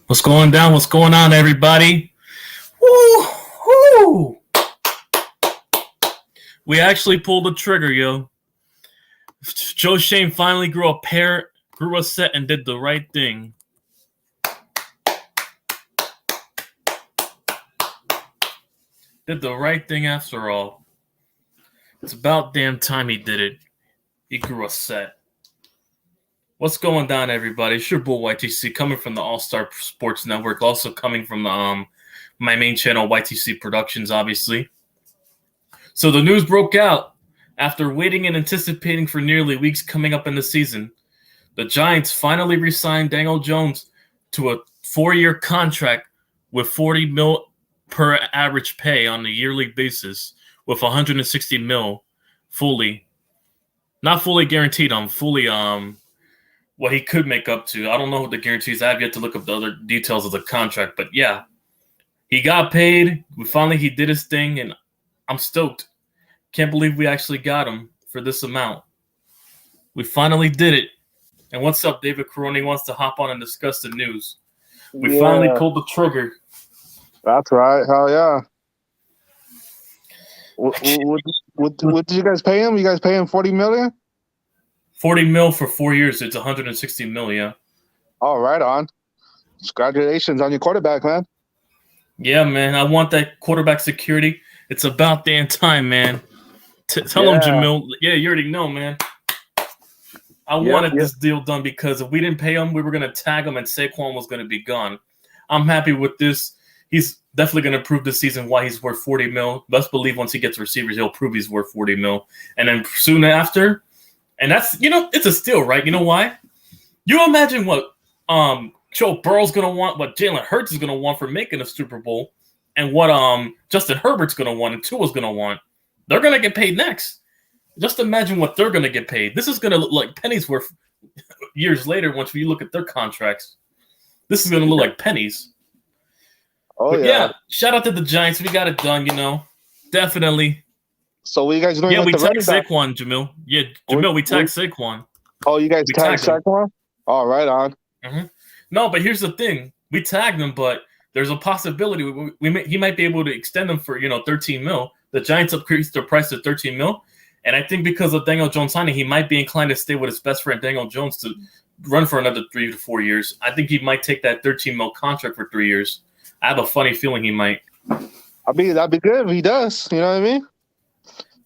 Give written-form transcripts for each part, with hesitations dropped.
What's going down? What's going on, everybody? Woo! Woo! We actually pulled the trigger, yo. Joe Shane finally grew a set, and did the right thing. Did the right thing after all. It's about damn time he did it. He grew a set. What's going down, everybody? It's your boy YTC, coming from the All-Star Sports Network, also coming from the my main channel, YTC Productions, obviously. So the news broke out after waiting and anticipating for nearly weeks coming up in the season. The Giants finally re-signed Daniel Jones to a 4-year contract with $40 million per average pay on a yearly basis, with $160 million fully, not fully guaranteed, fully what he could make up to. I don't know what the guarantees. I have yet to look up the other details of the contract, but yeah, he got paid. He did his thing, and I'm stoked. Can't believe we actually got him for this amount. We finally did it. And what's up, David Caroni wants to hop on and discuss the news. We finally pulled the trigger. That's right. Hell yeah. What did you guys pay him? You guys pay him $40 million? $40 million for 4 years. It's $160 million. Oh, right on. Congratulations on your quarterback, man. Yeah, man. I want that quarterback security. It's about damn time, man. Tell him, Jamil. Yeah, you already know, man. I wanted this deal done because if we didn't pay him, we were going to tag him and Saquon was going to be gone. I'm happy with this. He's definitely going to prove this season why he's worth $40 million. Best believe once he gets receivers, he'll prove he's worth $40 million. And then soon after, and that's, it's a steal, right? You know why? You imagine what Joe Burrow's going to want, what Jalen Hurts is going to want for making a Super Bowl, and what Justin Herbert's going to want and Tua's going to want. They're going to get paid next. Just imagine what they're going to get paid. This is going to look like pennies worth years later once you look at their contracts. This is going to look like pennies. Oh, but yeah, shout out to the Giants. We got it done, Definitely. So what you guys doing? Yeah, with we the tagged Saquon, Jamil. Yeah, Jamil, we tagged Saquon. Oh, you guys tagged Saquon? Oh, right on. Mm-hmm. No, but here's the thing. We tagged him, but there's a possibility he might be able to extend him for, $13 million. The Giants increased their price to $13 million. And I think because of Daniel Jones signing, he might be inclined to stay with his best friend, Daniel Jones, to run for another 3 to 4 years. I think he might take that $13 million contract for 3 years. I have a funny feeling he might. I mean, that'd be good if he does. You know what I mean?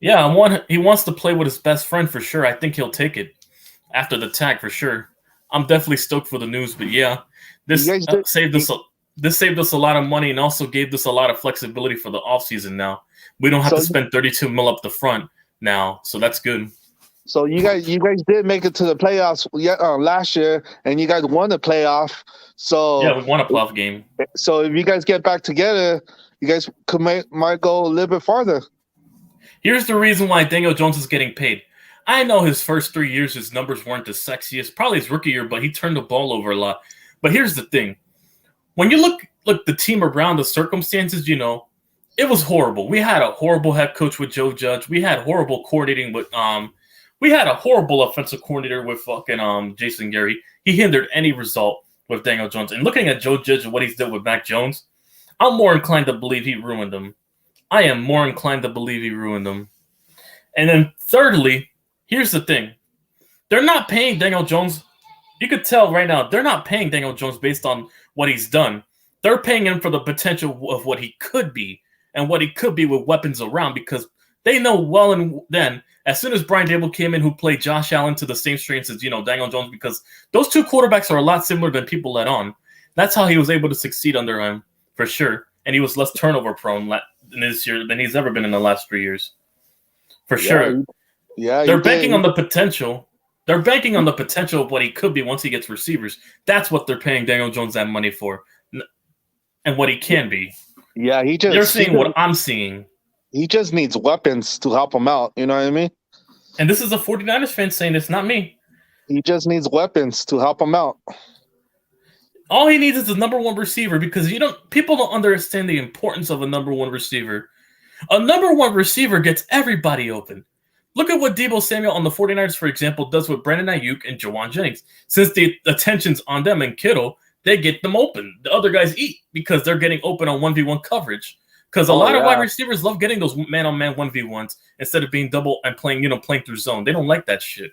Yeah, he wants to play with his best friend for sure. I think he'll take it after the tag for sure. I'm definitely stoked for the news, but yeah, this saved us a lot of money and also gave us a lot of flexibility for the offseason now. We don't have to spend $32 million up the front now, so that's good. So you guys did make it to the playoffs last year, and you guys won the playoff. So yeah, we won a playoff game. So if you guys get back together, you guys might go a little bit farther. Here's the reason why Daniel Jones is getting paid. I know his first 3 years, his numbers weren't the sexiest. Probably his rookie year, but he turned the ball over a lot. But here's the thing. When you look the team around the circumstances, it was horrible. We had a horrible head coach with Joe Judge. We had horrible coordinating with we had a horrible offensive coordinator with fucking Jason Garrett. He hindered any result with Daniel Jones. And looking at Joe Judge and what he's done with Mac Jones, I'm more inclined to believe he ruined them. I am more inclined to believe he ruined them. And then thirdly, here's the thing. They're not paying Daniel Jones. You could tell right now, they're not paying Daniel Jones based on what he's done. They're paying him for the potential of what he could be and what he could be with weapons around, because they know well and then, as soon as Brian Dable came in, who played Josh Allen to the same strengths as, Daniel Jones, because those two quarterbacks are a lot similar than people let on. That's how he was able to succeed under him, for sure. And he was less turnover prone this year than he's ever been in the last 3 years. For sure. Yeah. They're banking on the potential. They're banking on the potential of what he could be once he gets receivers. That's what they're paying Daniel Jones that money for. And what he can be. Yeah, they're seeing what I'm seeing. He just needs weapons to help him out. You know what I mean? And this is a 49ers fan saying this, not me. He just needs weapons to help him out. All he needs is a number one receiver, because people don't understand the importance of a number one receiver. A number one receiver gets everybody open. Look at what Deebo Samuel on the 49ers, for example, does with Brandon Ayuk and Jawan Jennings. Since the attention's on them and Kittle, they get them open. The other guys eat because they're getting open on 1v1 coverage. Because a lot of wide receivers love getting those man-on-man 1v1s instead of being double and playing through zone. They don't like that shit.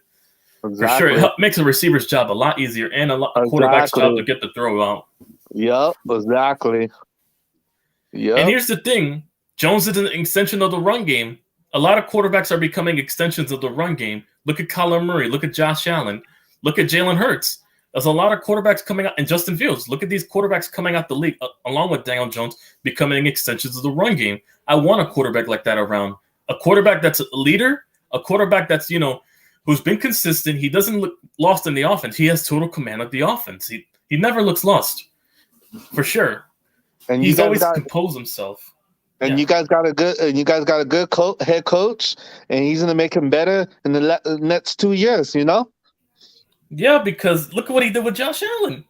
Exactly. For sure, it makes a receiver's job a lot easier and a quarterback's job to get the throw out. Yep, exactly. Yep. And here's the thing. Jones is an extension of the run game. A lot of quarterbacks are becoming extensions of the run game. Look at Kyler Murray. Look at Josh Allen. Look at Jalen Hurts. There's a lot of quarterbacks coming out, and Justin Fields. Look at these quarterbacks coming out the league, along with Daniel Jones, becoming extensions of the run game. I want a quarterback like that around. A quarterback that's a leader, a quarterback that's, who's been consistent. He doesn't look lost in the offense. He has total command of the offense. He never looks lost, for sure. And he's always composed himself. And you guys got a good head coach, and he's gonna make him better in the next 2 years. Yeah, because look at what he did with Josh Allen.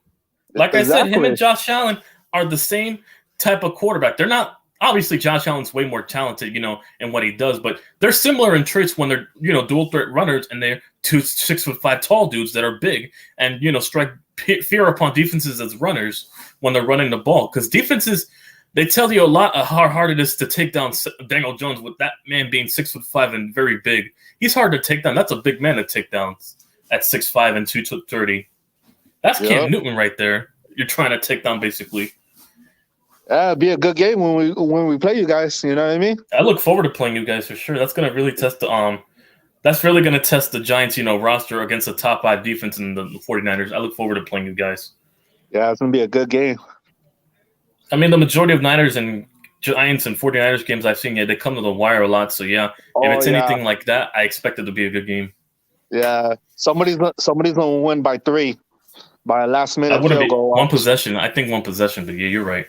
Like I said, him and Josh Allen are the same type of quarterback. They're not obviously Josh Allen's way more talented, in what he does, but they're similar in traits when they're dual threat runners and they're 6'5" tall dudes that are big and strike fear upon defenses as runners when they're running the ball. Because defenses, they tell you a lot of how hard it is to take down Daniel Jones with that man being 6'5" and very big. He's hard to take down. That's a big man to take down at 6'5" and 230. That's Cam Newton right there. You're trying to take down basically. It'd be a good game when we play you guys. You know what I mean? I look forward to playing you guys for sure. That's gonna really test the That's really gonna test the Giants, roster against the top 5 defense in the 49ers. I look forward to playing you guys. Yeah, it's gonna be a good game. I mean, the majority of Niners and Giants and 49ers games I've seen, they come to the wire a lot. So yeah, if it's anything like that, I expect it to be a good game. Yeah, somebody's gonna win by 3, by a last minute field goal. One possession. I think one possession, but yeah, you're right.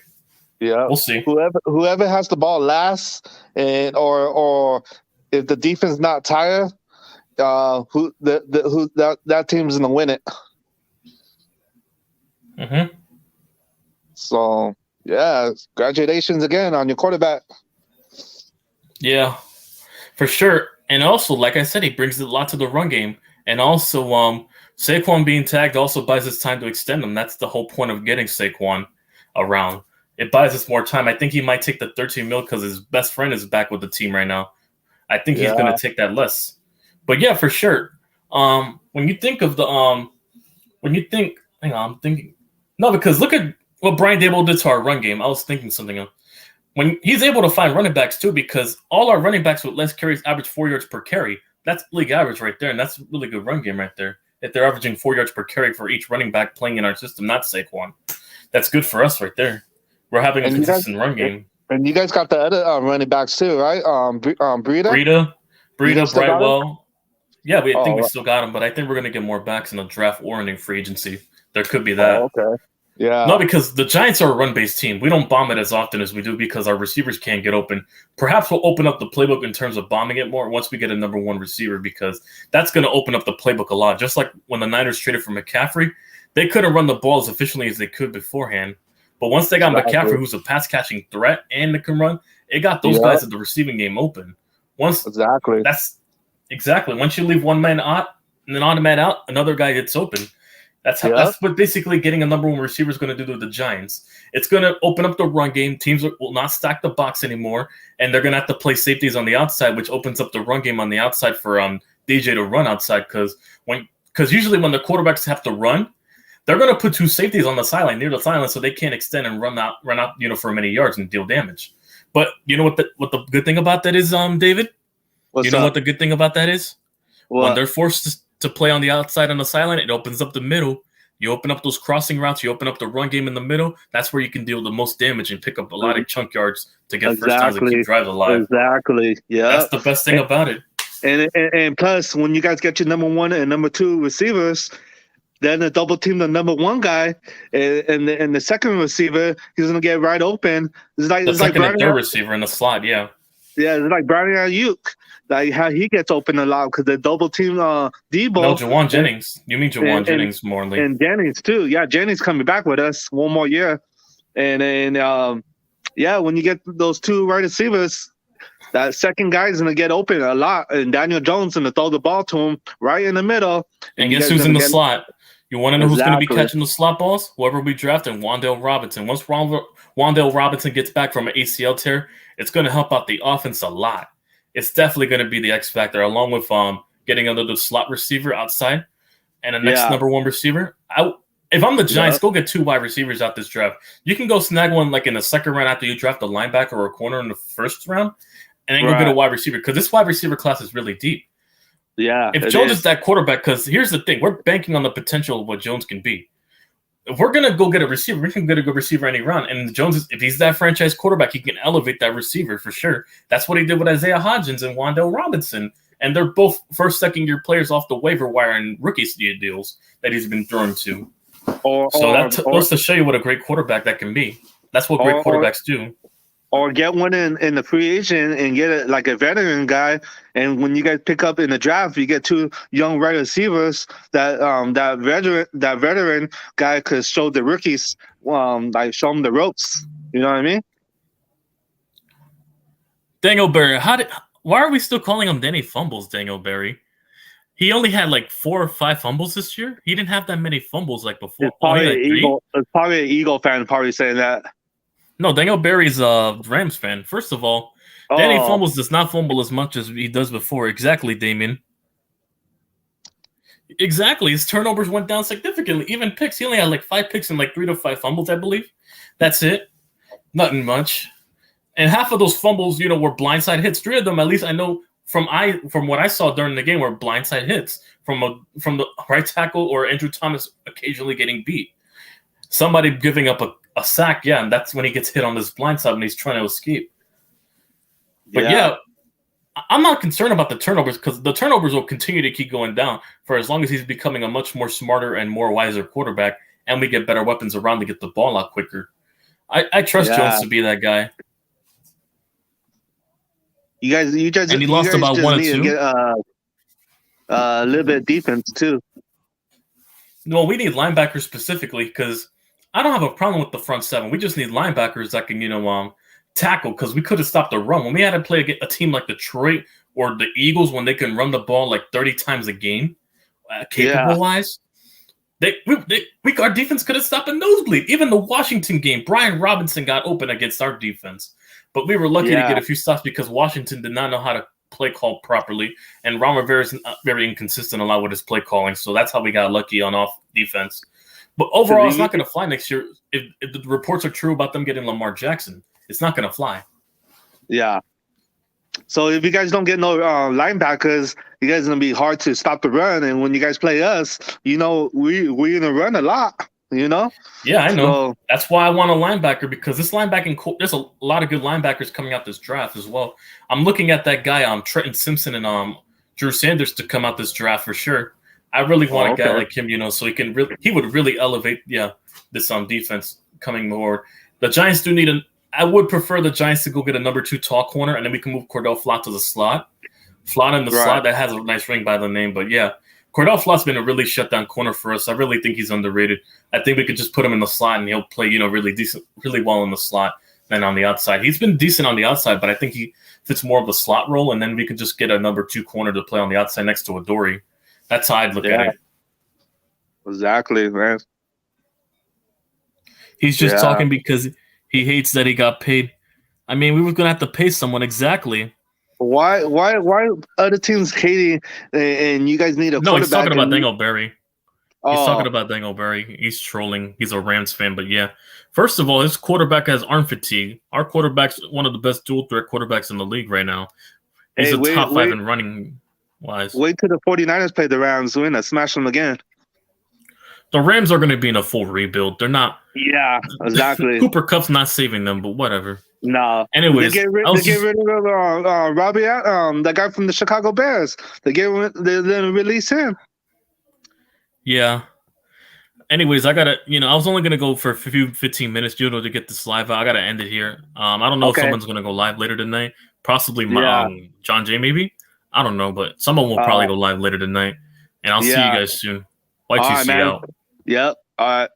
Yeah, we'll see. Whoever has the ball last, and or if the defense not tired, that team's gonna win it. Mm-hmm. So yeah, congratulations again on your quarterback. Yeah, for sure. And also, like I said, he brings a lot to the run game, and also Saquon being tagged also buys us time to extend him. That's the whole point of getting Saquon around. It buys us more time. I think he might take the 13 mil because his best friend is back with the team right now. I think he's going to take that less. But yeah, for sure. When you think of I'm thinking. No, because look at what Brian Daboll did to our run game. I was thinking something else. When he's able to find running backs too, because all our running backs with less carries average 4 yards per carry. That's league average right there, and that's a really good run game right there. If they're averaging 4 yards per carry for each running back playing in our system, not Saquon. That's good for us right there. We're having a consistent run game. And you guys got the other running backs too, right? Breida, Brightwell. Yeah, I think we still got him, but I think we're going to get more backs in the draft or in free agency. There could be that. Oh, okay. Yeah. No, because the Giants are a run-based team. We don't bomb it as often as we do because our receivers can't get open. Perhaps we'll open up the playbook in terms of bombing it more once we get a number 1 receiver, because that's going to open up the playbook a lot. Just like when the Niners traded for McCaffrey, they couldn't run the ball as efficiently as they could beforehand. But once they got McCaffrey, who's a pass-catching threat and that can run, it got those guys at the receiving game open. Once you leave one man out and then on a man out, another guy gets open. That's what basically getting a number 1 receiver is going to do to the Giants. It's going to open up the run game. Teams will not stack the box anymore, and they're going to have to play safeties on the outside, which opens up the run game on the outside for DJ to run outside. Because usually when the quarterbacks have to run, they're going to put 2 safeties on the sideline near the sideline so they can't extend and run out for many yards and deal damage. But you know what the good thing about that is, David? What the good thing about that is? What? When they're forced to play on the outside on the sideline, it opens up the middle. You open up those crossing routes. You open up the run game in the middle. That's where you can deal the most damage and pick up a lot of chunk yards to get first downs and keep drives alive. Exactly. Yeah. That's the best thing about it. And plus, when you guys get your number 1 and number 2 receivers, then the double team the number 1 guy and the second receiver, he's gonna get right open. It's like and third receiver in the slot, yeah. Yeah, it's like Brandon Ayuk. Like how he gets open a lot because the double team Debo. No, Jawan Jennings. You mean Jawan Jennings more than and Jennings too. Yeah, Jennings coming back with us 1 more year, and then when you get those 2 wide receivers, that second guy is gonna get open a lot, and Daniel Jones gonna throw the ball to him right in the middle. And guess who's in the slot? You want to know who's going to be Exactly. catching the slot balls? Whoever we draft, and Wan'Dale Robinson. Once Wan'Dale Robinson gets back from an ACL tear, it's going to help out the offense a lot. It's definitely going to be the X factor, along with getting another slot receiver outside and a next number one receiver. If I'm the Giants, go get 2 wide receivers out this draft. You can go snag one like in the second round after you draft a linebacker or a corner in the first round, and then go get a wide receiver, because this wide receiver class is really deep. Yeah. If Jones is that quarterback, because here's the thing, we're banking on the potential of what Jones can be. If we're gonna go get a receiver, we can get a good receiver any round. And Jones, if he's that franchise quarterback, he can elevate that receiver for sure. That's what he did with Isaiah Hodgins and Wan'Dale Robinson. And they're both first, second-year players off the waiver wire and rookie deals that he's been thrown to. That goes to show you what a great quarterback that can be. That's what great quarterbacks do. Or get one in the free agent and get like a veteran guy. And when you guys pick up in the draft, you get 2 young wide receivers that veteran guy could show the rookies, like show them the ropes. You know what I mean? Dangleberry, why are we still calling him Danny Fumbles, Dangleberry? He only had like 4 or 5 fumbles this year. He didn't have that many fumbles like before. It's probably an Eagle fan probably saying that. No, Dangleberry's a Rams fan. First of all, Danny Fumbles does not fumble as much as he does before. Exactly, Damien. Exactly. His turnovers went down significantly. Even picks. He only had like 5 picks and like 3 to 5 fumbles, I believe. That's it. Nothing much. And half of those fumbles, were blindside hits. 3 of them, at least I know from what I saw during the game, were blindside hits from the right tackle or Andrew Thomas occasionally getting beat. Somebody giving up a sack, and that's when he gets hit on this blind side when he's trying to escape. But I'm not concerned about the turnovers, because the turnovers will continue to keep going down for as long as he's becoming a much more smarter and more wiser quarterback, and we get better weapons around to get the ball out quicker. I trust Jones to be that guy. You guys, and he lost about 1 or 2. Get a little bit of defense too. No, we need linebackers specifically, because I don't have a problem with the front 7. We just need linebackers that can, tackle, because we could have stopped the run. When we had to play a team like Detroit or the Eagles, when they can run the ball like 30 times a game, capable-wise, our defense could have stopped a nosebleed. Even the Washington game, Brian Robinson got open against our defense. But we were lucky to get a few stops because Washington did not know how to play call properly, and Ron Rivera is very inconsistent a lot with his play calling, so that's how we got lucky on off defense. But overall, it's not going to fly next year. If the reports are true about them getting Lamar Jackson, it's not going to fly. Yeah. So if you guys don't get no linebackers, you guys going to be hard to stop the run. And when you guys play us, we're going to run a lot, Yeah, I know. So, that's why I want a linebacker, because this linebacking, there's a lot of good linebackers coming out this draft as well. I'm looking at that guy, Trenton Simpson and Drew Sanders to come out this draft for sure. I really want a guy like him, so he would really elevate, this defense coming forward. The Giants do need I would prefer the Giants to go get a number 2 tall corner, and then we can move Cordell Flott to the slot. Flott in the slot, that has a nice ring by the name, but Cordell Flott's been a really shutdown corner for us. I really think he's underrated. I think we could just put him in the slot, and he'll play, really well in the slot than on the outside. He's been decent on the outside, but I think he fits more of the slot role, and then we could just get a number 2 corner to play on the outside next to Adoree. That's how I'd look at it. Exactly, man. He's just talking because he hates that he got paid. I mean, we were going to have to pay someone exactly. Why other teams hating and you guys need a quarterback? No, he's talking about Dangleberry. He's talking about Dangleberry. He's trolling. He's a Rams fan, but First of all, his quarterback has arm fatigue. Our quarterback's one of the best dual threat quarterbacks in the league right now. He's top 5 in running wise. Wait till the 49ers play the Rams, win and smash them again. The Rams are going to be in a full rebuild. They're not. Yeah, exactly. Cooper Kupp's not saving them, but whatever. No. Anyways, they get rid of Robbie, the guy from the Chicago Bears. They release him. Yeah. Anyways, I gotta. I was only gonna go for a few 15 minutes, to get this live out. I gotta end it here. I don't know if someone's gonna go live later tonight. Possibly John Jay, maybe. I don't know, but someone will probably go live later tonight. And I'll see you guys soon. YTC out. Yep. All right.